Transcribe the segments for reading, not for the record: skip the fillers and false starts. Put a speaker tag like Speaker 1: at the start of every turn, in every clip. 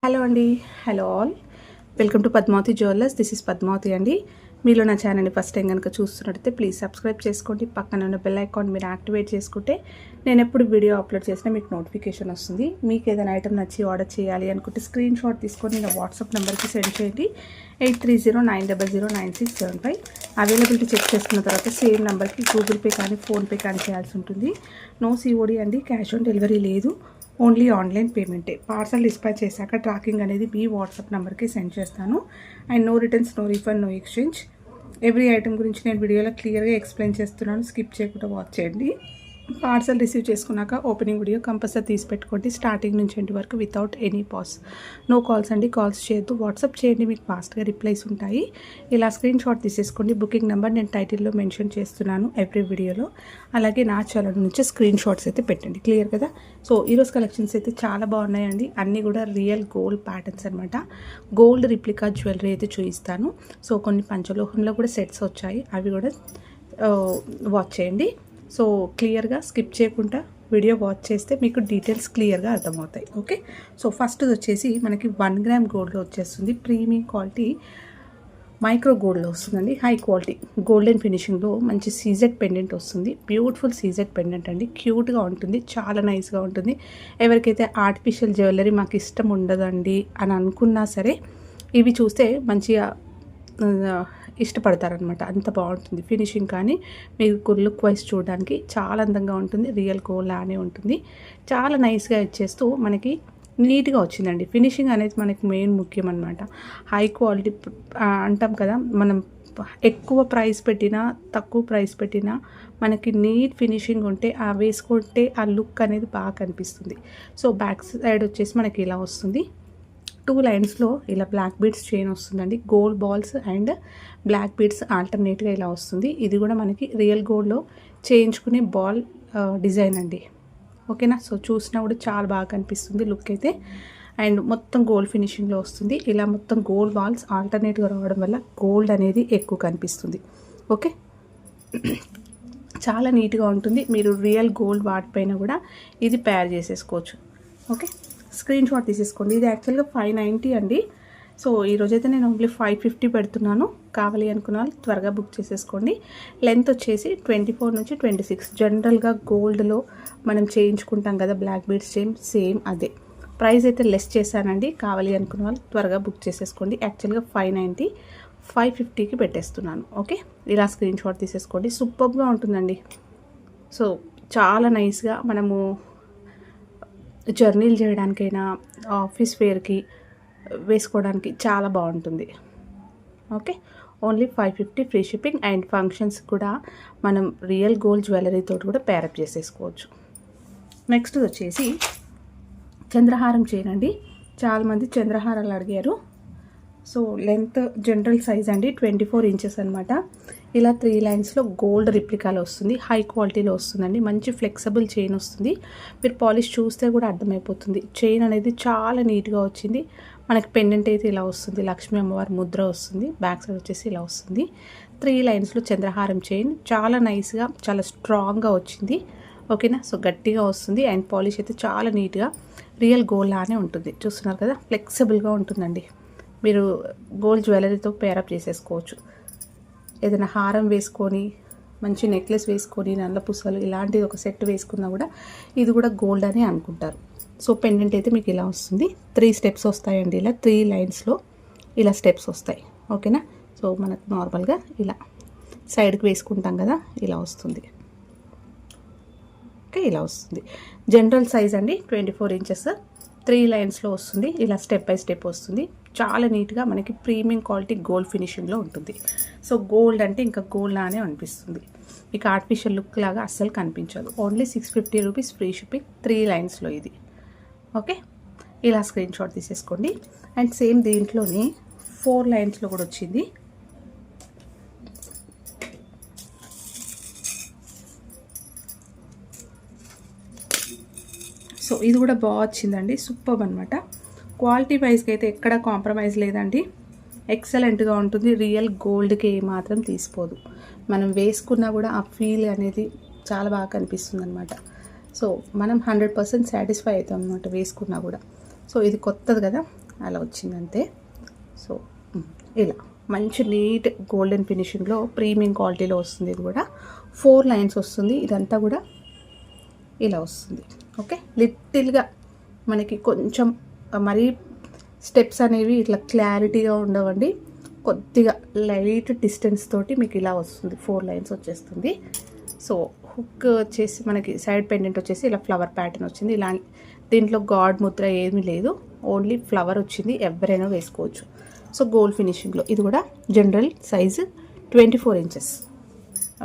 Speaker 1: Hello అండి. Hello all. Welcome to Padmavathi jewellers. This is Padmavathi అండి. మీలో నా ఛానల్ని ఫస్ట్ టైం కనుక చూస్తున్నట్టయితే ప్లీజ్ సబ్స్క్రైబ్ చేసుకోండి. పక్కన ఉన్న బెల్ ఐకాన్ మీరు యాక్టివేట్ చేసుకుంటే నేను ఎప్పుడు వీడియో అప్లోడ్ చేసినా మీకు నోటిఫికేషన్ వస్తుంది. మీకు ఏదైనా ఐటమ్ నచ్చి ఆర్డర్ చేయాలి అనుకుంటే స్క్రీన్ షాట్ తీసుకొని నా వాట్సాప్ నెంబర్కి సెండ్ చేయండి. 8309009675. అవైలబిలిటీ చెక్ చేసుకున్న తర్వాత సేమ్ నెంబర్కి గూగుల్ పే కానీ ఫోన్పే కానీ చేయాల్సి ఉంటుంది. నో సిఓడి అండి, క్యాష్ ఆన్ డెలివరీ లేదు, ఓన్లీ ఆన్లైన్ పేమెంటే. పార్సల్ డిస్పాచ్ చేశాక ట్రాకింగ్ అనేది మీ వాట్సాప్ నెంబర్కి సెండ్ చేస్తాను. And no returns, no refund, no exchange. Every item గురించి నేను వీడియోలో క్లియర్గా ఎక్స్ప్లెయిన్ చేస్తున్నాను, స్కిప్ చేయకుండా వాచ్ చేయండి. పార్సల్ రిసీవ్ చేసుకున్నాక ఓపెనింగ్ వీడియో కంపల్సరీ తీసి పెట్టుకోండి, స్టార్టింగ్ నుంచి ఎండ్ వరకు without any pause. No calls అండి, కాల్స్ చేయొద్దు, వాట్సాప్ చేయండి, మీకు ఫాస్ట్గా రిప్లైస్ ఉంటాయి. ఇలా స్క్రీన్ షాట్ తీసేసుకోండి. బుకింగ్ నెంబర్ నేను టైటిల్లో మెన్షన్ చేస్తున్నాను ఎవ్రీ వీడియోలో. అలాగే నా ఛానల్ నుంచి స్క్రీన్ షాట్స్ అయితే పెట్టండి, క్లియర్ కదా. సో ఈరోజు కలెక్షన్స్ అయితే చాలా బాగున్నాయండి. అన్నీ కూడా రియల్ గోల్డ్ ప్యాటర్న్స్ అనమాట. గోల్డ్ రిప్లికా జ్యువెలరీ అయితే చూపిస్తాను. సో కొన్ని పంచలోహంలో కూడా సెట్స్ వచ్చాయి, అవి కూడా వాచ్ చేయండి. సో క్లియర్గా స్కిప్ చేయకుండా వీడియో వాచ్ చేస్తే మీకు డీటెయిల్స్ క్లియర్గా అర్థమవుతాయి. ఓకే. సో ఫస్ట్ వచ్చేసి మనకి 1 గ్రామ్ గోల్డ్లో వచ్చేస్తుంది. ప్రీమియం క్వాలిటీ మైక్రో గోల్డ్లో వస్తుందండి. హై క్వాలిటీ గోల్డెన్ ఫినిషింగ్లో మంచి సీజెడ్ పెండెంట్ వస్తుంది. బ్యూటిఫుల్ సీజెడ్ పెండెంట్ అండి. క్యూట్గా ఉంటుంది, చాలా నైస్గా ఉంటుంది. ఎవరికైతే ఆర్టిఫిషియల్ జ్యువెలరీ మాకు ఇష్టం ఉండదండి అని అనుకున్నా సరే ఇవి చూస్తే మంచిగా ఇష్టపడతారనమాట. అంత బాగుంటుంది ఫినిషింగ్, కానీ మీకు లుక్ వైజ్ చూడడానికి చాలా అందంగా ఉంటుంది. రియల్ గోల్డ్ లానే ఉంటుంది. చాలా నైస్గా ఇచ్చేస్తూ మనకి నీట్గా వచ్చిందండి. ఫినిషింగ్ అనేది మనకి మెయిన్ ముఖ్యం అనమాట. హై క్వాలిటీ అంటాం కదా, మనం ఎక్కువ ప్రైస్ పెట్టినా తక్కువ ప్రైస్ పెట్టినా మనకి నీట్ ఫినిషింగ్ ఉంటే ఆ వేసుకుంటే ఆ లుక్ అనేది బాగా కనిపిస్తుంది. సో బ్యాక్ సైడ్ వచ్చేసి మనకి ఇలా వస్తుంది. 2 లైన్స్లో ఇలా బ్లాక్ బీడ్స్ చైన్ వస్తుందండి. Gold balls and black beads ఆల్టర్నేట్గా ఇలా వస్తుంది. ఇది కూడా మనకి రియల్ గోల్డ్లో చేయించుకునే బాల్ డిజైన్ అండి. ఓకేనా. సో చూసినా కూడా చాలా బాగా కనిపిస్తుంది లుక్ అయితే. అండ్ మొత్తం గోల్డ్ ఫినిషింగ్లో వస్తుంది. ఇలా మొత్తం గోల్డ్ బాల్స్ ఆల్టర్నేట్గా రావడం వల్ల గోల్డ్ అనేది ఎక్కువ కనిపిస్తుంది. ఓకే. చాలా నీట్గా ఉంటుంది. మీరు రియల్ గోల్డ్ వాటిపైన కూడా ఇది పేర్ చేసేసుకోవచ్చు. ఓకే. స్క్రీన్ షాట్ తీసేసుకోండి. ఇది యాక్చువల్గా 590 అండి. సో ఈరోజైతే నేను ఓన్లీ 550 పెడుతున్నాను. కావాలి అనుకున్న వాళ్ళు త్వరగా బుక్ చేసేసుకోండి. లెంత్ వచ్చేసి 24 నుంచి 26. జనరల్గా గోల్డ్లో మనం చేయించుకుంటాం కదా బ్లాక్ బీడ్స్ చైన్, సేమ్ అదే. ప్రైస్ అయితే లెస్ చేశానండి. కావాలి అనుకున్న వాళ్ళు త్వరగా బుక్ చేసేసుకోండి. యాక్చువల్గా 590, 550కి పెట్టేస్తున్నాను. ఓకే. ఇలా స్క్రీన్ షాట్ తీసేసుకోండి. సూపర్గా ఉంటుందండి. సో చాలా నైస్గా మనము జర్నీలు చేయడానికైనా ఆఫీస్ వేర్కి వేసుకోవడానికి చాలా బాగుంటుంది. Okay. Only 550 free shipping. And functions కూడా మనం రియల్ గోల్డ్ జ్యువెలరీతో కూడా పేరప్ చేసేసుకోవచ్చు. నెక్స్ట్ వచ్చేసి చంద్రహారం చేయండి. చాలామంది చంద్రహారాలు అడిగారు. సో లెంత్ జనరల్ సైజ్ అండి 24 ఇంచెస్ అనమాట. ఇలా 3 లైన్స్లో గోల్డ్ రిప్లికాలో వస్తుంది. హై క్వాలిటీలో వస్తుందండి. మంచి ఫ్లెక్సిబుల్ చైన్ వస్తుంది. మీరు పాలిష్ చూస్తే కూడా అర్థమైపోతుంది. చైన్ అనేది చాలా నీట్గా వచ్చింది. మనకి పెండెంట్ అయితే ఇలా వస్తుంది. లక్ష్మీ అమ్మవారి ముద్ర వస్తుంది. బ్యాక్ సైడ్ వచ్చేసి ఇలా వస్తుంది. 3 లైన్స్లో చంద్రహారం చైన్ చాలా నైస్గా, చాలా స్ట్రాంగ్గా వచ్చింది. ఓకేనా. సో గట్టిగా వస్తుంది. అండ్ పాలిష్ అయితే చాలా నీట్గా రియల్ గోల్డ్ లానే ఉంటుంది. చూస్తున్నారు కదా, ఫ్లెక్సిబుల్గా ఉంటుందండి. మీరు గోల్డ్ జ్యువెలరీతో పేరప్ చేసేసుకోవచ్చు. ఏదైనా హారం వేసుకొని, మంచి నెక్లెస్ వేసుకొని, నల్ల పూసలు ఇలాంటిది ఒక సెట్ వేసుకున్నా కూడా ఇది కూడా గోల్డ్ అని అనుకుంటారు. సో పెండెంట్ అయితే మీకు ఇలా వస్తుంది. 3 స్టెప్స్ వస్తాయండి. ఇలా 3 లైన్స్లో ఇలా స్టెప్స్ వస్తాయి. ఓకేనా. సో మనకు నార్మల్గా ఇలా సైడ్కి వేసుకుంటాం కదా, ఇలా వస్తుంది. ఓకే. ఇలా వస్తుంది. జనరల్ సైజ్ అండి 24 ఇంచెస్, 3 లైన్స్లో వస్తుంది. ఇలా స్టెప్ బై స్టెప్ వస్తుంది. చాలా నీట్గా మనకి ప్రీమియం క్వాలిటీ గోల్డ్ ఫినిషింగ్లో ఉంటుంది. సో గోల్డ్ అంటే ఇంకా గోల్డ్ లానే అనిపిస్తుంది. మీకు ఆర్టిఫిషియల్ లుక్ లాగా అస్సలు కనిపించదు. Only 650 rupees free shipping. 3 లైన్స్లో ఇది. ఓకే. ఇలా స్క్రీన్ షాట్ తీసేసుకోండి. అండ్ సేమ్ దీంట్లోనే 4 లైన్స్లో కూడా వచ్చింది. సో ఇది కూడా బాగా వచ్చిందండి. సూపర్ అనమాట. క్వాలిటీ వైజ్కి అయితే ఎక్కడ కాంప్రమైజ్ లేదండి. ఎక్సలెంట్గా ఉంటుంది. రియల్ గోల్డ్కి ఏమాత్రం తీసిపోదు. మనం వేసుకున్నా కూడా ఆ ఫీల్ అనేది చాలా బాగా కనిపిస్తుంది అనమాట. సో మనం 100% సాటిస్ఫై అవుతాం అనమాట వేసుకున్నా కూడా. సో ఇది కొత్తది కదా, అలా వచ్చింది అంతే. సో ఇలా మంచి నీట్ గోల్డెన్ ఫినిషింగ్లో ప్రీమియం క్వాలిటీలో వస్తుంది. ఇది కూడా 4 లైన్స్ వస్తుంది. ఇదంతా కూడా ఇలా వస్తుంది. ఓకే, లిటిల్గా మనకి కొంచెం మరీ స్టెప్స్ అనేవి ఇట్లా క్లారిటీగా ఉండవండి. కొద్దిగా లైట్ డిస్టెన్స్ తోటి మీకు ఇలా వస్తుంది. 4 లైన్స్ వచ్చేస్తుంది. సో హుక్ వచ్చేసి మనకి సైడ్ పెండెంట్ వచ్చేసి ఇలా ఫ్లవర్ ప్యాటర్న్ వచ్చింది. ఇలా దీంట్లో గాడ్ ముద్ర ఏమీ లేదు, ఓన్లీ ఫ్లవర్ వచ్చింది. ఎవరైనా వేసుకోవచ్చు. సో గోల్డ్ ఫినిషింగ్లో ఇది కూడా general size 24 inches.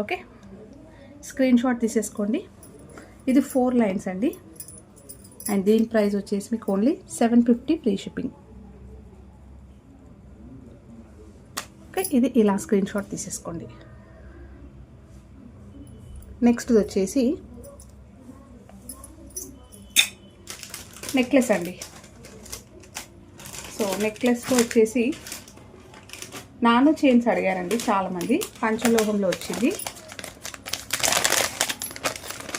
Speaker 1: Okay, screen shot తీసేసుకోండి. ఇది 4 లైన్స్ అండి. అండ్ దీని ప్రైస్ వచ్చేసి మీకు ఓన్లీ 750 ఫ్రీ షిప్పింగ్. ఓకే, ఇది ఇలా స్క్రీన్ షాట్ తీసేసుకోండి. నెక్స్ట్ వచ్చేసి నెక్లెస్ అండి. సో నెక్లెస్లో వచ్చేసి నానో చైన్స్ అడిగారండి చాలామంది. పంచలోహంలో వచ్చింది.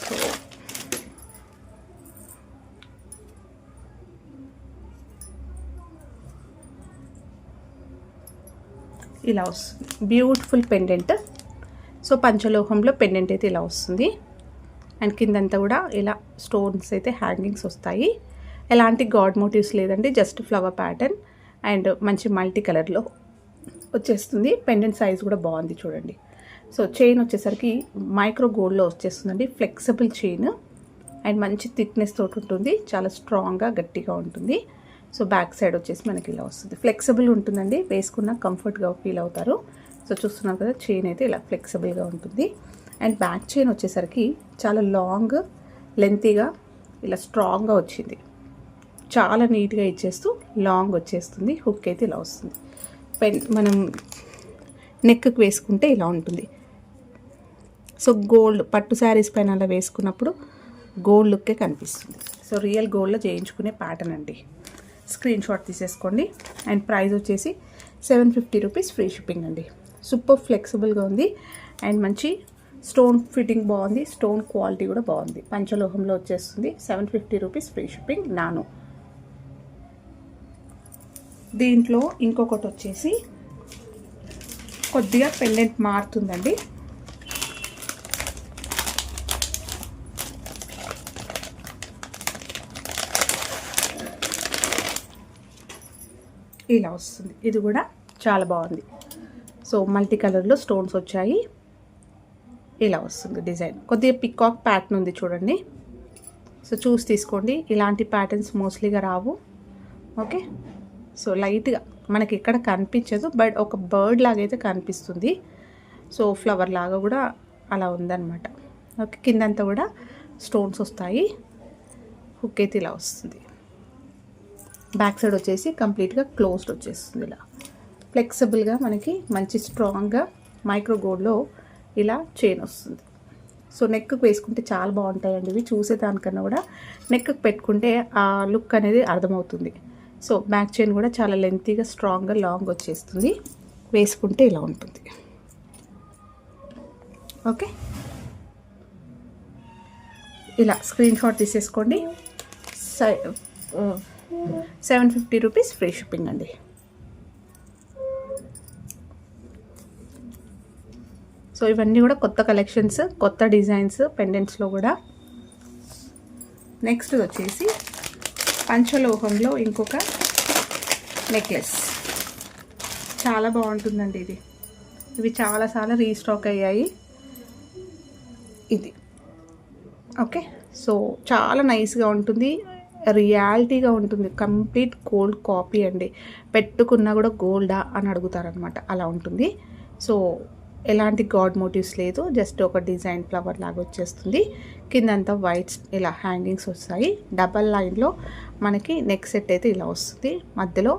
Speaker 1: సో ఇలా వస్తుంది బ్యూటిఫుల్ పెండెంట్. సో పంచలోహంలో పెండెంట్ అయితే ఇలా వస్తుంది. అండ్ కిందంతా కూడా ఇలా స్టోన్స్ అయితే హ్యాంగింగ్స్ వస్తాయి. ఎలాంటి గాడ్ మోటివ్స్ లేదండి, జస్ట్ ఫ్లవర్ ప్యాటర్న్ అండ్ మంచి మల్టీ కలర్లో వచ్చేస్తుంది. పెండెంట్ సైజ్ కూడా బాగుంది చూడండి. సో చైన్ వచ్చేసరికి మైక్రో గోల్డ్లో వచ్చేస్తుందండి. ఫ్లెక్సిబుల్ చైన్ అండ్ మంచి థిక్నెస్ తోటి ఉంటుంది. చాలా స్ట్రాంగ్గా గట్టిగా ఉంటుంది. సో బ్యాక్ సైడ్ వచ్చేసి మనకి ఇలా వస్తుంది. ఫ్లెక్సిబుల్ ఉంటుందండి, వేసుకున్న కంఫర్ట్గా ఫీల్ అవుతారు. సో చూస్తున్నారు కదా, చైన్ అయితే ఇలా ఫ్లెక్సిబుల్గా ఉంటుంది. అండ్ బ్యాక్ చైన్ వచ్చేసరికి చాలా లాంగ్ లెంతీగా ఇలా స్ట్రాంగ్గా వచ్చింది. చాలా నీట్గా ఇచ్చేస్తూ లాంగ్ వచ్చేస్తుంది. హుక్ అయితే ఇలా వస్తుంది. మనం నెక్కి వేసుకుంటే ఇలా ఉంటుంది. సో గోల్డ్ పట్టు శారీస్ పైన అలా వేసుకున్నప్పుడు గోల్డ్ లుక్కే కనిపిస్తుంది. సో రియల్ గోల్డ్లో చేయించుకునే ప్యాటర్న్ అండి. స్క్రీన్ షాట్ తీసేసుకోండి. అండ్ ప్రైస్ వచ్చేసి 750 రూపీస్ ఫ్రీ షిప్పింగ్ అండి. సూపర్ ఫ్లెక్సిబుల్గా ఉంది అండ్ మంచి స్టోన్ ఫిట్టింగ్ బాగుంది. స్టోన్ క్వాలిటీ కూడా బాగుంది. పంచలోహంలో వచ్చేస్తుంది. 750 రూపీస్ ఫ్రీ షిప్పింగ్. నాను దీంట్లో ఇంకొకటి వచ్చేసి కొద్దిగా పెండెంట్ మారుతుందండి. ఇలా వస్తుంది. ఇది కూడా చాలా బాగుంది. సో మల్టీ కలర్లో స్టోన్స్ వచ్చాయి. ఇలా వస్తుంది డిజైన్. కొద్దిగా పికాక్ ప్యాటర్న్ ఉంది చూడండి. సో చూసి తీసుకోండి. ఇలాంటి ప్యాటర్న్స్ మోస్ట్లీగా రావు. ఓకే, సో లైట్గా మనకి ఎక్కడ కనిపించదు, బట్ ఒక బర్డ్ లాగా అయితే కనిపిస్తుంది. సో ఫ్లవర్ లాగా కూడా అలా ఉందన్నమాట. ఓకే, కిందంతా కూడా స్టోన్స్ వస్తాయి. హుక్ అయితే ఇలా వస్తుంది. బ్యాక్ సైడ్ వచ్చేసి కంప్లీట్గా క్లోజ్డ్ వచ్చేస్తుంది. ఇలా ఫ్లెక్సిబుల్గా మనకి మంచి స్ట్రాంగ్గా మైక్రో గోల్డ్లో ఇలా చైన్ వస్తుంది. సో నెక్కి వేసుకుంటే చాలా బాగుంటాయండి ఇవి. చూసేదానికన్నా కూడా నెక్కి పెట్టుకుంటే ఆ లుక్ అనేది అర్థమవుతుంది. సో బ్యాక్ చైన్ కూడా చాలా లెంతీగా స్ట్రాంగ్గా లాంగ్ వచ్చేస్తుంది. వేసుకుంటే ఇలా ఉంటుంది. ఓకే, ఇలా స్క్రీన్ షాట్ తీసేసుకోండి. 750 రూపీస్ ఫ్రీ షిప్పింగ్ అండి. సో ఇవన్నీ కూడా కొత్త కలెక్షన్స్, కొత్త డిజైన్స్ పెండెంట్స్లో కూడా. నెక్స్ట్ వచ్చేసి పంచలోహంలో ఇంకొక నెక్లెస్. చాలా బాగుంటుందండి ఇది. ఇవి చాలాసార్లు రీస్టాక్ అయ్యాయి. ఇది ఓకే. సో చాలా నైస్గా ఉంటుంది, రియాలిటీగా ఉంటుంది. కంప్లీట్ గోల్డ్ కాపీ అండి. పెట్టుకున్నా కూడా గోల్డా అని అడుగుతారనమాట, అలా ఉంటుంది. సో ఎలాంటి గాడ్ మోటివ్స్ లేదు, జస్ట్ ఒక డిజైన్ ఫ్లవర్ లాగా వచ్చేస్తుంది. కిందంతా వైట్స్ ఇలా హ్యాంగింగ్స్ వస్తాయి. డబల్ లైన్లో మనకి నెక్ సెట్ అయితే ఇలా వస్తుంది. మధ్యలో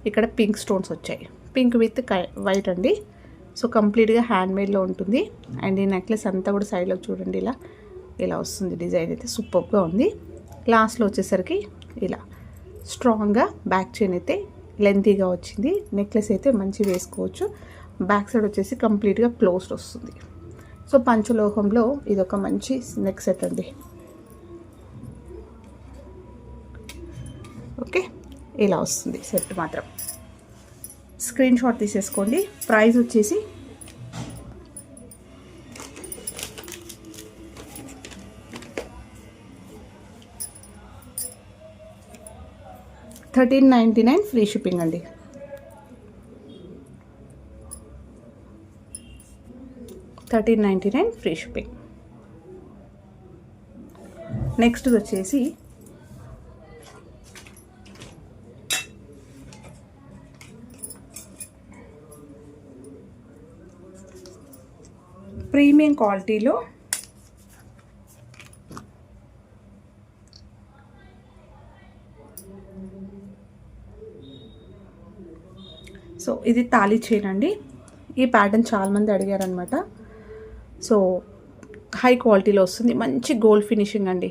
Speaker 1: ఇక్కడ పింక్ స్టోన్స్ వచ్చాయి, పింక్ విత్ వైట్ అండి. సో కంప్లీట్గా హ్యాండ్మేడ్లో ఉంటుంది. అండ్ ఈ నెక్లెస్ అంతా కూడా సైడ్లో చూడండి, ఇలా ఇలా వస్తుంది. డిజైన్ అయితే సూపర్గా ఉంది. లాస్ట్లో వచ్చేసరికి ఇలా స్ట్రాంగ్గా బ్యాక్ చైన్ అయితే లెంతీగా వచ్చింది. నెక్లెస్ అయితే మంచి వేసుకోవచ్చు. బ్యాక్ సైడ్ వచ్చేసి కంప్లీట్గా క్లోజ్డ్ వస్తుంది. సో పంచలోహంలో ఇది ఒక మంచి నెక్ సెట్ అండి. ఓకే, ఇలా వస్తుంది సెట్ మాత్రం. స్క్రీన్ షాట్ తీసేసుకోండి. ప్రైస్ వచ్చేసి $13.99 ఫ్రీ షిప్పింగ్ అండి. $13.99 ఫ్రీ షిప్పింగ్. నెక్స్ట్ వచ్చేసి ప్రీమియం క్వాలిటీలో సో ఇది తాళీ చైన్ అండి. ఈ ప్యాటర్న్ చాలామంది అడిగారనమాట. సో హై క్వాలిటీలో వస్తుంది, మంచి గోల్డ్ ఫినిషింగ్ అండి.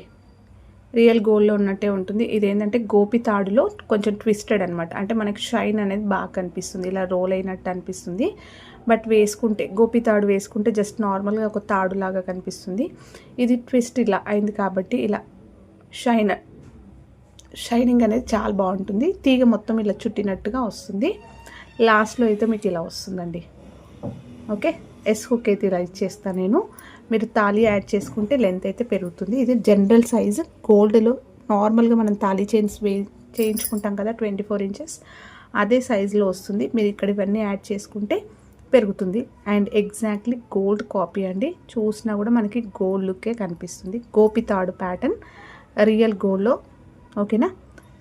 Speaker 1: రియల్ గోల్డ్లో ఉన్నట్టే ఉంటుంది. ఇదేంటంటే గోపి తాడులో కొంచెం ట్విస్టెడ్ అనమాట. అంటే మనకి షైన్ అనేది బాగా కనిపిస్తుంది, ఇలా రోల్ అయినట్టు అనిపిస్తుంది. బట్ వేసుకుంటే గోపి తాడు వేసుకుంటే జస్ట్ నార్మల్గా ఒక తాడు లాగా కనిపిస్తుంది. ఇది ట్విస్ట్ ఇలా అయింది కాబట్టి ఇలా షైనింగ్ అనేది చాలా బాగుంటుంది. తీగ మొత్తం ఇలా చుట్టినట్టుగా వస్తుంది. లాస్ట్లో అయితే మీకు ఇలా వస్తుందండి. ఓకే, ఎస్ హుక్ అయితే ఇలా ఇచ్చేస్తాను నేను. మీరు తాళీ యాడ్ చేసుకుంటే లెంత్ అయితే పెరుగుతుంది. ఇది జనరల్ సైజు గోల్డ్లో నార్మల్గా మనం తాళీ చైన్స్ చేయించుకుంటాం కదా 24 ఇంచెస్, అదే సైజులో వస్తుంది. మీరు ఇక్కడ ఇవన్నీ యాడ్ చేసుకుంటే పెరుగుతుంది. అండ్ ఎగ్జాక్ట్లీ గోల్డ్ కాపీ అండి. చూసినా కూడా మనకి గోల్డ్ లుక్కే కనిపిస్తుంది. గోపి తాడు ప్యాటర్న్ రియల్ గోల్డ్లో. ఓకేనా.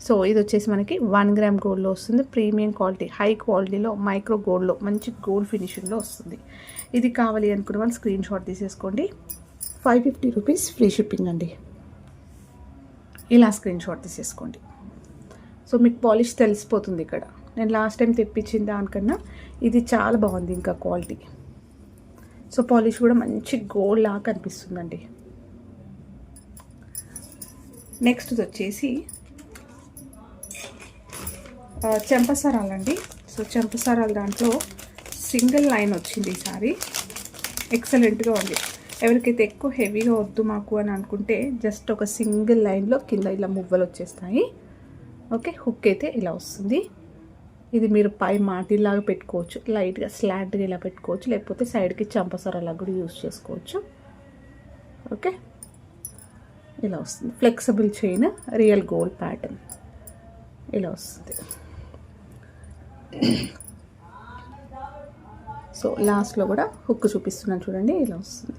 Speaker 1: సో ఇది వచ్చేసి మనకి 1 గ్రామ్ గోల్డ్లో వస్తుంది. ప్రీమియం క్వాలిటీ, హై క్వాలిటీలో, మైక్రో గోల్డ్లో, మంచి గోల్డ్ ఫినిషింగ్లో వస్తుంది. ఇది కావాలి అనుకున్న వాళ్ళు స్క్రీన్ షాట్ తీసేసుకోండి. 550 రూపీస్ ఫ్రీ షిప్పింగ్ అండి. ఇలా స్క్రీన్ షాట్ తీసేసుకోండి. సో మీకు పాలిష్ తెలిసిపోతుంది ఇక్కడ. నేను లాస్ట్ టైం తెప్పించిన దానికన్నా ఇది చాలా బాగుంది ఇంకా క్వాలిటీ. సో పాలిష్ కూడా మంచి గోల్డ్ లాగా కనిపిస్తుందండి. నెక్స్ట్ వచ్చేసి చెంపసరాలండి. సో చెంపసరాలు దాంట్లో సింగిల్ లైన్ వచ్చింది ఈసారి. ఎక్సలెంట్గా ఉంది. ఎవరికైతే ఎక్కువ హెవీగా వద్దు మాకు అని అనుకుంటే జస్ట్ ఒక సింగిల్ లైన్లో కింద ఇలా మువ్వలు వచ్చేస్తాయి. ఓకే, హుక్ అయితే ఇలా వస్తుంది. ఇది మీరు పై మాటిలాగా పెట్టుకోవచ్చు, లైట్గా స్లాంట్గా ఇలా పెట్టుకోవచ్చు, లేకపోతే సైడ్కి చెంపసరాలా కూడా యూజ్ చేసుకోవచ్చు. ఓకే, ఇలా వస్తుంది. Flexible chain, real gold pattern ఇలా వస్తుంది. సో లాస్ట్లో కూడా హుక్ చూపిస్తున్నాను చూడండి, ఇలా వస్తుంది.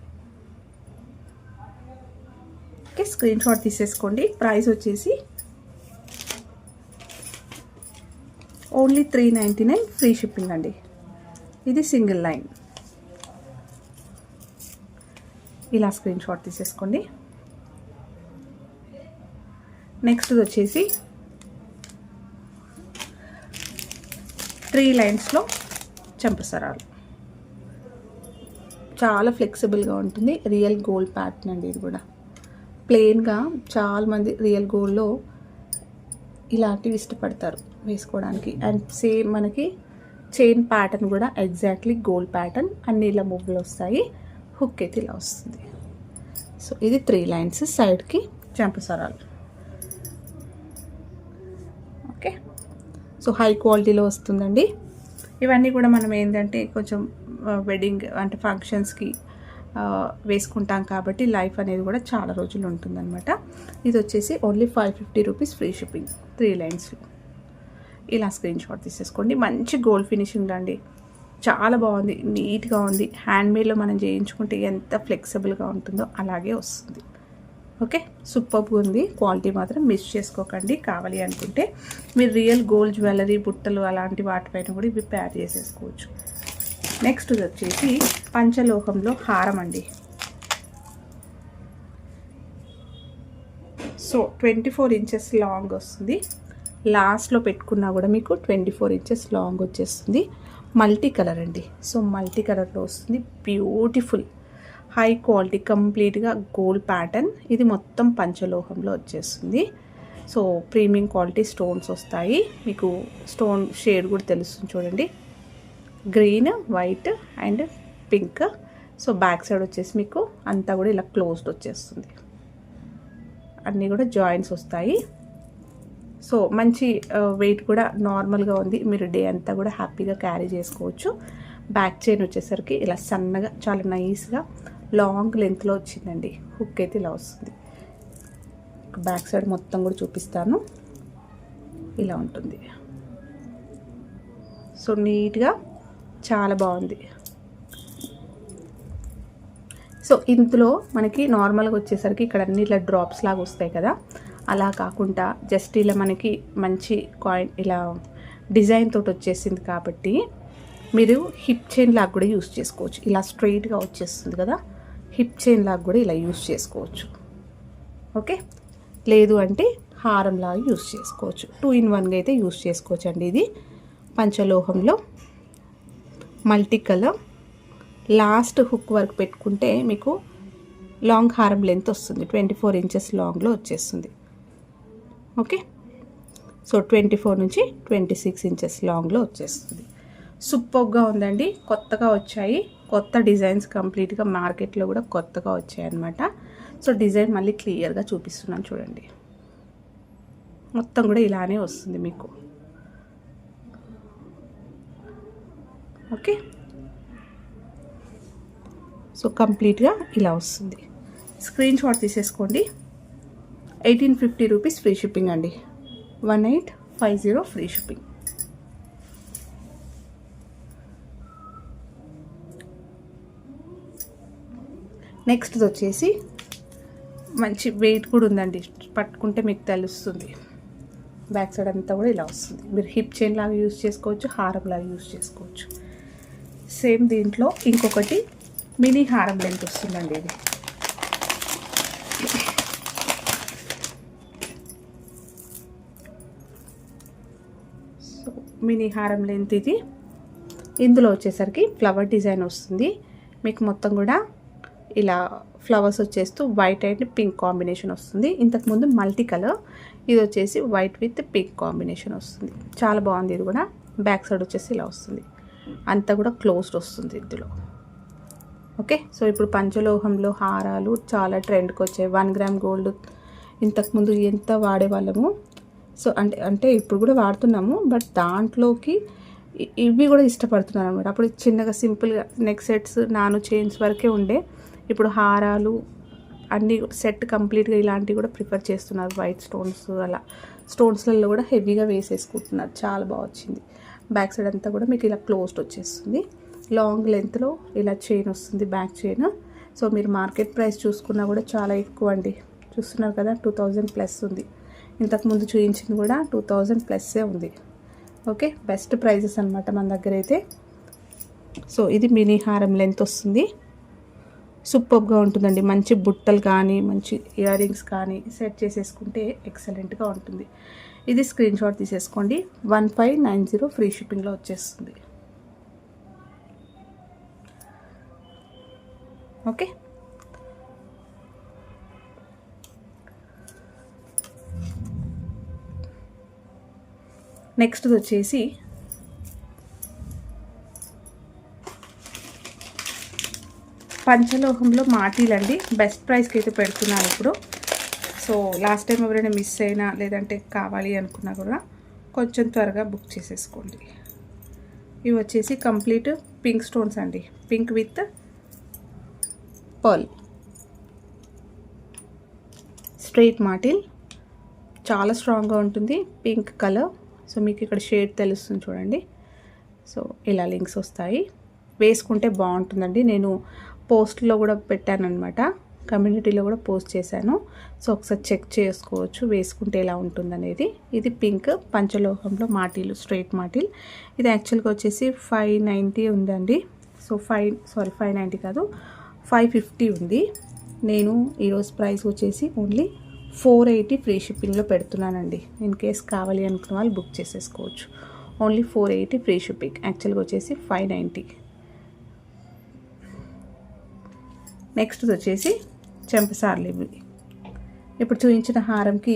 Speaker 1: ఓకే, స్క్రీన్ షాట్ తీసేసుకోండి. ప్రైస్ వచ్చేసి ఓన్లీ $399 ఫ్రీ షిప్పింగ్ అండి. ఇది సింగిల్ లైన్. ఇలా స్క్రీన్ షాట్ తీసేసుకోండి. నెక్స్ట్ వచ్చేసి 3 లైన్స్లో చెంపసరాలు. చాలా ఫ్లెక్సిబుల్గా ఉంటుంది. రియల్ గోల్డ్ ప్యాటర్న్ అండి. ఇది కూడా ప్లెయిన్గా చాలామంది రియల్ గోల్డ్లో ఇలాంటివి ఇష్టపడతారు వేసుకోవడానికి. అండ్ సేమ్ మనకి చైన్ ప్యాటర్న్ కూడా ఎగ్జాక్ట్లీ గోల్డ్ ప్యాటర్న్. అన్ని ఇలా మువ్వులు వస్తాయి. హుక్ అయితే ఇలా వస్తుంది. సో ఇది 3 లైన్స్, సైడ్కి చెంపసరాలు. ఓకే, సో హై క్వాలిటీలో వస్తుందండి. ఇవన్నీ కూడా మనం ఏంటంటే కొంచెం వెడ్డింగ్ అంటే ఫంక్షన్స్కి వేసుకుంటాం కాబట్టి లైఫ్ అనేది కూడా చాలా రోజులు ఉంటుందన్నమాట. ఇది వచ్చేసి ఓన్లీ 550 రూపీస్ ఫ్రీ షిప్పింగ్. 3 లైన్స్లో ఇలా స్క్రీన్ షాట్ తీసేసుకోండి. మంచి గోల్డ్ ఫినిషింగ్ అండి. చాలా బాగుంది, నీట్గా ఉంది. హ్యాండ్మేడ్లో మనం చేయించుకుంటే ఎంత ఫ్లెక్సిబుల్గా ఉంటుందో అలాగే వస్తుంది. ఓకే, సూపర్గా ఉంది. క్వాలిటీ మాత్రం మిస్ చేసుకోకండి. కావాలి అనుకుంటే మీరు రియల్ గోల్డ్ జ్యువెలరీ, బుట్టలు అలాంటి వాటిపైన కూడా ఇవి ప్యార్ చేసేసుకోవచ్చు. నెక్స్ట్ వచ్చేసి పంచలోహంలో హారం అండి. సో 24 ఇంచెస్ లాంగ్ వస్తుంది. లాస్ట్లో పెట్టుకున్నా కూడా మీకు 24 ఇంచెస్ లాంగ్ వచ్చేస్తుంది. మల్టీ కలర్ అండి. సో మల్టీ కలర్లో వస్తుంది. బ్యూటిఫుల్ హై క్వాలిటీ, కంప్లీట్గా గోల్డ్ ప్యాటర్న్. ఇది మొత్తం పంచలోహంలో వచ్చేస్తుంది. సో ప్రీమియం క్వాలిటీ స్టోన్స్ వస్తాయి. మీకు స్టోన్ షేడ్ కూడా తెలుస్తుంది చూడండి, green, white and pink. So back side వచ్చేసి మీకు అంతా కూడా ఇలా క్లోజ్డ్ వచ్చేస్తుంది. అన్నీ కూడా జాయింట్స్ వస్తాయి. సో మంచి వెయిట్ కూడా నార్మల్గా ఉంది, మీరు డే అంతా కూడా హ్యాపీగా క్యారీ చేసుకోవచ్చు. బ్యాక్ చైన్ వచ్చేసరికి ఇలా సన్నగా చాలా నైస్గా లాంగ్ లెంత్లో వచ్చిందండి. హుక్ అయితే ఇలా వస్తుంది. బ్యాక్ సైడ్ మొత్తం కూడా చూపిస్తాను. ఇలా ఉంటుంది. సో నీట్గా చాలా బాగుంది. సో ఇందులో మనకి నార్మల్గా వచ్చేసరికి ఇక్కడ అన్ని ఇట్లా డ్రాప్స్ లాగా వస్తాయి కదా, అలా కాకుండా జస్ట్ ఇలా మనకి మంచి కాయిన్ ఇలా డిజైన్ తోటి వచ్చేసింది కాబట్టి మీరు హిప్ చైన్ లాగా కూడా యూస్ చేసుకోవచ్చు. ఇలా స్ట్రైట్గా వచ్చేస్తుంది కదా, హిప్ చైన్ లాగా కూడా ఇలా యూస్ చేసుకోవచ్చు. ఓకే, లేదు అంటే హారం లాగా యూస్ చేసుకోవచ్చు. 2 in 1గా అయితే యూస్ చేసుకోవచ్చు అండి. ఇది పంచలోహంలో multi colour. Last hook work పెట్టుకుంటే మీకు లాంగ్ హారం లెంత్ వస్తుంది. 24 inches లాంగ్లో వచ్చేస్తుంది. ఓకే, సో 24 నుంచి 26 inches లాంగ్లో వచ్చేస్తుంది. సూపర్గా ఉందండి. కొత్తగా వచ్చాయి, కొత్త డిజైన్స్ కంప్లీట్గా మార్కెట్లో కూడా కొత్తగా వచ్చాయి అన్నమాట. సో డిజైన్ మళ్ళీ క్లియర్గా చూపిస్తున్నాను చూడండి. మొత్తం కూడా ఇలానే వస్తుంది మీకు. ఓకే, సో కంప్లీట్గా ఇలా వస్తుంది. స్క్రీన్ షాట్ తీసేసుకోండి. 1850 రూపీస్ ఫ్రీ షిప్పింగ్ అండి. 1850 ఫ్రీ షిప్పింగ్. నెక్స్ట్ వచ్చేసి మంచి వెయిట్ కూడా ఉందండి, పట్టుకుంటే మీకు తెలుస్తుంది. బ్యాక్ సైడ్ అంతా కూడా ఇలా వస్తుంది. మీరు హిప్ చైన్ లాగా యూజ్ చేసుకోవచ్చు, హారం లాగా యూజ్ చేసుకోవచ్చు. సేమ్ దీంట్లో ఇంకొకటి మినీ హారం లెంత్ వస్తుందండి. ఇది సో మినీ హారం లెంత్ ఇది. ఇందులో వచ్చేసరికి ఫ్లవర్ డిజైన్ వస్తుంది మీకు. మొత్తం కూడా ఇలా ఫ్లవర్స్ వచ్చేస్తూ వైట్ అండ్ పింక్ కాంబినేషన్ వస్తుంది. ఇంతకుముందు మల్టీ కలర్, ఇది వచ్చేసి వైట్ విత్ పింక్ కాంబినేషన్ వస్తుంది. చాలా బాగుంది. ఇది కూడా బ్యాక్ సైడ్ వచ్చేసి ఇలా వస్తుంది. అంతా కూడా క్లోజ్డ్ వస్తుంది ఇందులో. ఓకే, సో ఇప్పుడు పంచలోహంలో హారాలు చాలా ట్రెండ్కి వచ్చాయి. 1 gram గోల్డ్ ఇంతకుముందు ఎంత వాడేవాళ్ళము. సో అంటే ఇప్పుడు కూడా వాడుతున్నాము, బట్ దాంట్లోకి ఇవి కూడా ఇష్టపడుతున్నాను అనమాట. అప్పుడు చిన్నగా సింపుల్గా నెక్ సెట్స్, నాను చైన్స్ వరకే ఉండే. ఇప్పుడు హారాలు అన్నీ సెట్ కంప్లీట్గా ఇలాంటివి కూడా ప్రిఫర్ చేస్తున్నారు. వైట్ స్టోన్స్ అలా స్టోన్స్లలో కూడా హెవీగా వేసేసుకుంటున్నారు. చాలా బాగా వచ్చింది. బ్యాక్ సైడ్ అంతా కూడా మీకు ఇలా క్లోజ్డ్ వచ్చేస్తుంది. లాంగ్ లెంత్లో ఇలా చైన్ వస్తుంది, బ్యాక్ చైన్. సో మీరు మార్కెట్ ప్రైస్ చూసుకున్నా కూడా చాలా ఎక్కువ అండి. చూస్తున్నారు కదా, 2000+ ఉంది. ఇంతకుముందు చూపించింది కూడా 2000+ ఉంది. ఓకే, బెస్ట్ ప్రైజెస్ అనమాట మన దగ్గర అయితే. సో ఇది మినీ హారం లెంత్ వస్తుంది. సూపర్గా ఉంటుందండి. మంచి బుట్టలు కానీ మంచి ఇయర్ రింగ్స్ కానీ సెట్ చేసేసుకుంటే ఎక్సలెంట్గా ఉంటుంది. ఇది స్క్రీన్ షాట్ తీసేసుకోండి. 1590 ఫ్రీ షిప్పింగ్లో వచ్చేస్తుంది. ఓకే, నెక్స్ట్ వచ్చేసి పంచలోహంలో మాటీలండి. బెస్ట్ ప్రైస్కి అయితే పెడుతున్నాను ఇప్పుడు. సో లాస్ట్ టైం ఎవరైనా మిస్ అయినా లేదంటే కావాలి అనుకున్నా కూడా కొంచెం త్వరగా బుక్ చేసేసుకోండి. ఇవి వచ్చేసి కంప్లీట్ పింక్ స్టోన్స్ అండి. పింక్ విత్ పర్ల్ స్ట్రైట్ మాటిల్. చాలా స్ట్రాంగ్గా ఉంటుంది, పింక్ కలర్. సో మీకు ఇక్కడ షేడ్ తెలుస్తుంది చూడండి. సో ఇలా లింక్స్ వస్తాయి, వేసుకుంటే బాగుంటుందండి. నేను పోస్ట్లో కూడా పెట్టాను అనమాట, కమ్యూనిటీలో కూడా పోస్ట్ చేశాను. సో ఒకసారి చెక్ చేసుకోవచ్చు వేసుకుంటే ఎలా ఉంటుందనేది. ఇది పింక్ పంచలోహంలో మాటీలు, స్ట్రైట్ మాటీల్. ఇది యాక్చువల్గా వచ్చేసి 590 ఉందండి. సో 590 కాదు, 550 ఉంది. నేను ఈరోజు ప్రైస్ వచ్చేసి ఓన్లీ 480 ఫ్రీ షిప్పింగ్లో పెడుతున్నానండి. ఇన్ కేస్ కావాలి అనుకున్న వాళ్ళు బుక్ చేసేసుకోవచ్చు. Only 480 free shipping. యాక్చువల్గా వచ్చేసి 590. నెక్స్ట్ వచ్చేసి చెంపసార్లు. ఇవి ఇప్పుడు చూపించిన హారంకి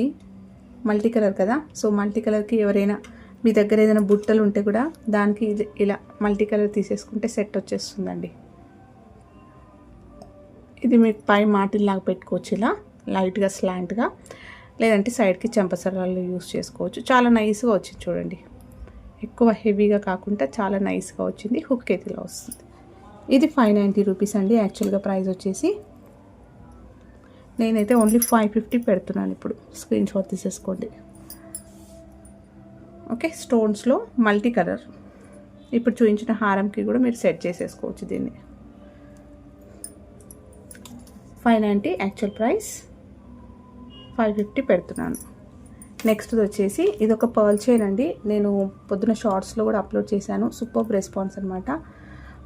Speaker 1: మల్టీ కలర్ కదా. సో మల్టీ కలర్కి ఎవరైనా మీ దగ్గర ఏదైనా బుట్టలు ఉంటే కూడా దానికి ఇలా మల్టీ కలర్ తీసేసుకుంటే సెట్ వచ్చేస్తుందండి. ఇది మీకు పై మాటిల్లాగా పెట్టుకోవచ్చు, ఇలా లైట్గా స్లాంట్గా. లేదంటే సైడ్కి చెంపసరాలు యూస్ చేసుకోవచ్చు. చాలా నైస్గా వచ్చింది చూడండి, ఎక్కువ హెవీగా కాకుండా చాలా నైస్గా వచ్చింది. హుక్ అయితే ఇలా వస్తుంది. ఇది 590 రూపీస్ అండి. యాక్చువల్గా ప్రైస్ వచ్చేసి నేనైతే ఓన్లీ 550 పెడుతున్నాను. ఇప్పుడు స్క్రీన్ షాట్ తీసేసుకోండి. ఓకే, స్టోన్స్లో మల్టీ కలర్. ఇప్పుడు చూపించిన హారంకి కూడా మీరు సెట్ చేసేసుకోవచ్చు దీన్ని. 590 యాక్చువల్ ప్రైస్, 550 పెడుతున్నాను. నెక్స్ట్ వచ్చేసి ఇది ఒక పర్ల్ చైన్ అండి. నేను పొద్దున షార్ట్స్లో కూడా అప్లోడ్ చేశాను. సూపర్ రెస్పాన్స్ అనమాట.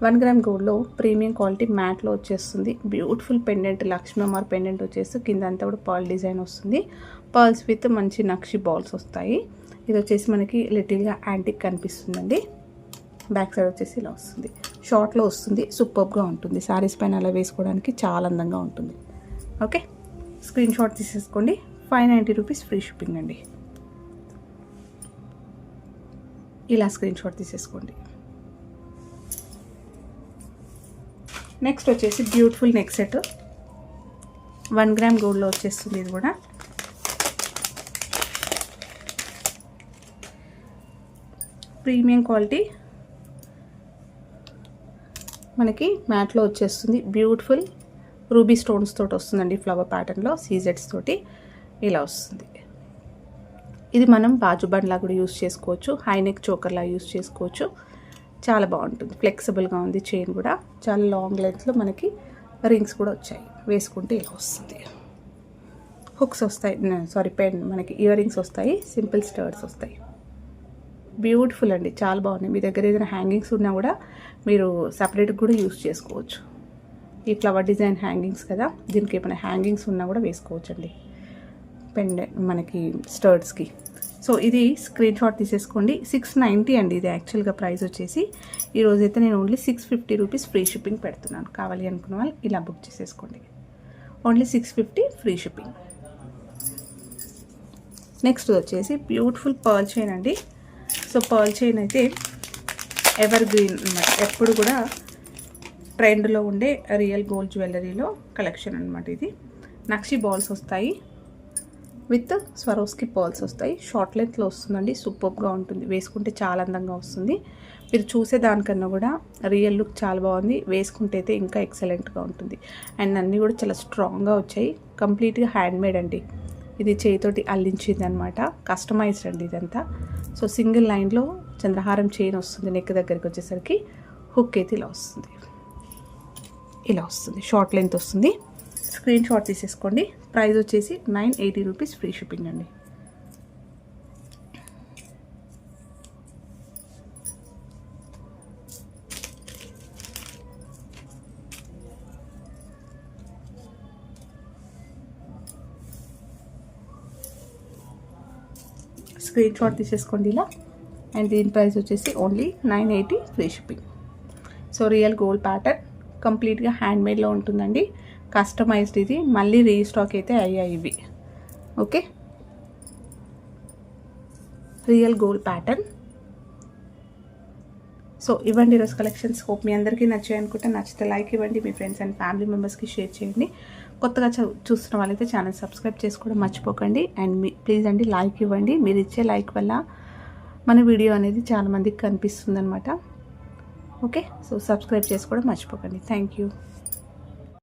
Speaker 1: 1 గ్రామ్ గోల్డ్లో ప్రీమియం క్వాలిటీ మ్యాట్లో వచ్చేస్తుంది. బ్యూటిఫుల్ పెండెంట్, లక్ష్మీ అమ్మవారి పెండెంట్ వచ్చేసి కింద అంతా కూడా పర్ల్ డిజైన్ వస్తుంది. పర్ల్స్ విత్ మంచి నక్షి బాల్స్ వస్తాయి. ఇది వచ్చేసి మనకి లిటిల్గా యాంటిక్ కనిపిస్తుందండి. బ్యాక్ సైడ్ వచ్చేసి ఇలా వస్తుంది. షార్ట్లో వస్తుంది. సూపర్గా ఉంటుంది. శారీస్ పైన అలా వేసుకోవడానికి చాలా అందంగా ఉంటుంది. ఓకే, స్క్రీన్ షాట్ తీసేసుకోండి. 590 రూపీస్ ఫ్రీ షిప్పింగ్ అండి. ఇలా స్క్రీన్ షాట్ తీసేసుకోండి. నెక్స్ట్ వచ్చేసి బ్యూటిఫుల్ నెక్ సెట్, 1 గ్రామ్ గోల్డ్లో వచ్చేస్తుంది. ఇది కూడా ప్రీమియం క్వాలిటీ మనకి మ్యాట్లో వచ్చేస్తుంది. బ్యూటిఫుల్ రూబీ స్టోన్స్ తోటి వస్తుందండి. ఫ్లవర్ ప్యాటర్న్లో సీజెడ్స్ తోటి ఇలా వస్తుంది. ఇది మనం బాజు బండ్లా కూడా యూస్ చేసుకోవచ్చు. హై నెక్ చోకర్లా యూస్ చేసుకోవచ్చు. చాలా బాగుంటుంది. ఫ్లెక్సిబుల్గా ఉంది. చైన్ కూడా చాలా లాంగ్ లెంత్లో మనకి రింగ్స్ కూడా వచ్చాయి. వేసుకుంటే ఇలా వస్తుంది. హుక్స్ వస్తాయి, సారీ పెన్, మనకి ఇయర్ రింగ్స్ వస్తాయి. సింపుల్ స్టర్డ్స్ వస్తాయి. బ్యూటిఫుల్ అండి, చాలా బాగున్నాయి. మీ దగ్గర ఏదైనా హ్యాంగింగ్స్ ఉన్నా కూడా మీరు సపరేట్గా కూడా యూస్ చేసుకోవచ్చు. ఈ ఫ్లవర్ డిజైన్ హ్యాంగింగ్స్ కదా, దీనికి ఏమైనా హ్యాంగింగ్స్ ఉన్నా కూడా వేసుకోవచ్చు అండి పెండెంట్ మనకి స్టర్డ్స్కి. సో ఇది స్క్రీన్ షాట్ తీసేసుకోండి. 690 అండి ఇది యాక్చువల్గా ప్రైస్ వచ్చేసి. ఈరోజైతే నేను ఓన్లీ 650 రూపీస్ ఫ్రీ షిప్పింగ్ పెడుతున్నాను. కావాలి అనుకున్న వాళ్ళు ఇలా బుక్ చేసేసుకోండి. Only 650 free shipping. నెక్స్ట్ వచ్చేసి బ్యూటిఫుల్ పర్ల్ చైన్ అండి. సో పర్ల్ చైన్ అయితే ఎవర్ గ్రీన్ అన్నమాట, ఎప్పుడు కూడా ట్రెండ్లో ఉండే రియల్ గోల్డ్ జ్యువెలరీలో కలెక్షన్ అనమాట. ఇది నక్షి బాల్స్ వస్తాయి విత్ స్వరోస్కి పర్ల్స్ వస్తాయి. షార్ట్ లెంత్లో వస్తుందండి. సూపర్గా ఉంటుంది. వేసుకుంటే చాలా అందంగా వస్తుంది. మీరు చూసే దానికన్నా కూడా రియల్ లుక్ చాలా బాగుంది. వేసుకుంటే అయితే ఇంకా ఎక్సలెంట్గా ఉంటుంది. అండ్ అన్నీ కూడా చాలా స్ట్రాంగ్గా వచ్చాయి. కంప్లీట్గా హ్యాండ్మేడ్ అండి. ఇది చేయితోటి అల్లించింది అనమాట. కస్టమైజ్డ్ అండి ఇదంతా. సో సింగిల్ లైన్లో చంద్రహారం చైన్ వస్తుంది. నెక్ దగ్గరికి వచ్చేసరికి హుక్ అయితే ఇలా వస్తుంది. ఇలా వస్తుంది. షార్ట్ లెంత్ వస్తుంది. స్క్రీన్ షాట్ తీసేసుకోండి. ప్రైస్ వచ్చేసి 980 రూపీస్ ఫ్రీ షిప్పింగ్ అండి. స్క్రీన్ షాట్ తీసేసుకోండి ఇలా. అండ్ దీని ప్రైస్ వచ్చేసి only 980 free shipping. So real gold pattern, కంప్లీట్గా హ్యాండ్మేడ్లో ఉంటుందండి. కస్టమైజ్డ్. ఇది మళ్ళీ రీస్టాక్ అయితే అయ్యాయి ఇవి. Okay, real gold pattern. So ఇవ్వండి ఈరోజు కలెక్షన్స్. హోప్ మీ అందరికీ నచ్చాయి అనుకుంటే, నచ్చితే లైక్ ఇవ్వండి. మీ ఫ్రెండ్స్ అండ్ ఫ్యామిలీ మెంబర్స్కి షేర్ చేయండి. కొత్తగా చూస్తున్న వాళ్ళైతే ఛానల్ సబ్స్క్రైబ్ చేసుకోవడం మర్చిపోకండి. అండ్ ప్లీజ్ అండి లైక్ ఇవ్వండి. మీరు ఇచ్చే లైక్ వల్ల మన వీడియో అనేది చాలామందికి కనిపిస్తుంది అనమాట. ఓకే, సో సబ్స్క్రైబ్ చేసుకోవడం మర్చిపోకండి. Thank you.